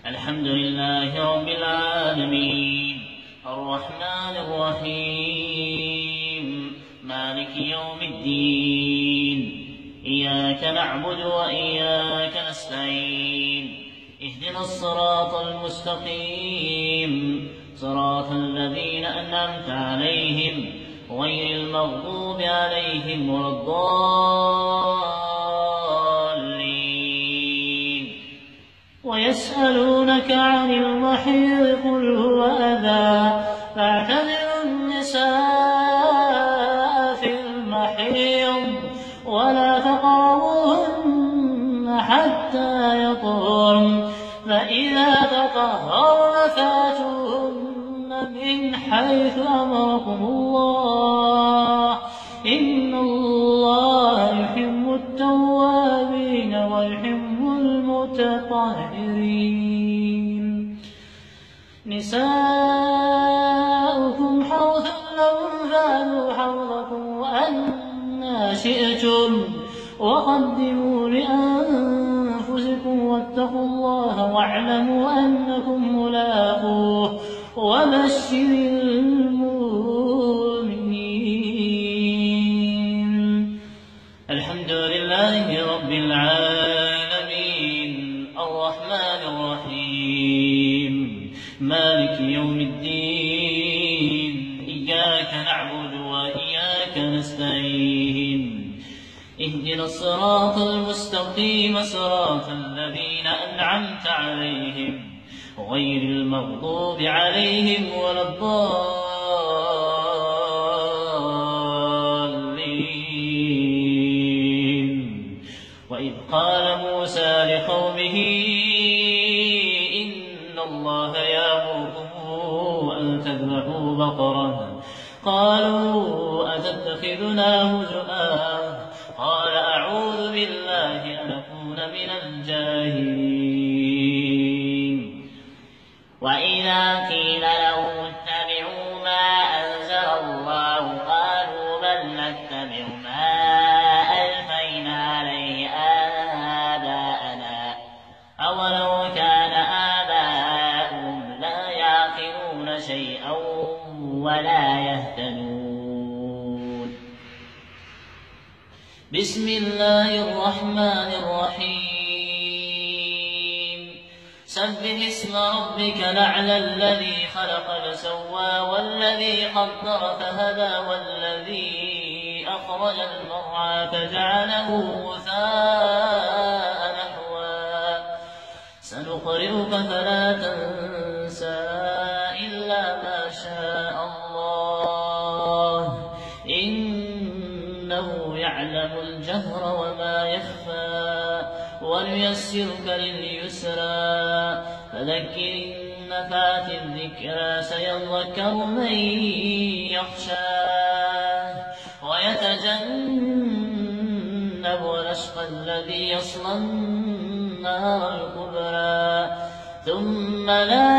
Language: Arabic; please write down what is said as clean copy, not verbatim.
الحمد لله رب العالمين الرحمن الرحيم مالك يوم الدين إياك نعبد وإياك نستعين اهدنا الصراط المستقيم صراط الذين أنعمت عليهم غير المغضوب عليهم ولا الضالين. ويسألونك عن المحيض قل هو أذى فاعتزلوا النساء في المحيض ولا تقربوهن حتى يطهرن فإذا تطهرن فاتوهن من حيث أمركم الله إن الله يحب التوابين ويحب المتطهرين. نساؤكم حرث لكم فأتوا حرثكم أنى شئتم وقدموا لأنفسكم واتقوا الله واعلموا أنكم ملاقوه وبشر المؤمنين. الحمد لله رب العالمين الرحمن الرحيم مالك يوم الدين إياك نعبد وإياك نستعين اهدنا الصراط المستقيم صراط الذين أنعمت عليهم غير المغضوب عليهم ولا الضالين. وإذ قال موسى لقومه إن الله يأمركم أن تذبحوا بقرة قالوا أتتخذنا هزؤا قال أعوذ بالله أن أكون من الجاهلين. وإذا قيل لهم اتبعوا ما أنزل الله قالوا بل نتبع ما ألفينا عليه آباءنا أولو كان آباؤهم لا يعقلون شيئا ولا يهتدون. بسم الله الرحمن الرحيم سبح اسم ربك الأعلى الذي خلق فسوى والذي قدر فهدى والذي أخرج المرعى فجعله غثاء نحوا سنقرئك فلا تنسى إلا ما شاء الله إنه يعلم الجهر وما يخفى ونيسرك لليسرى فذكر إن نفعت الذكرى سيذكر من يخشى ويتجنب الأشقى الذي يصلى النار الكبرى ثم لا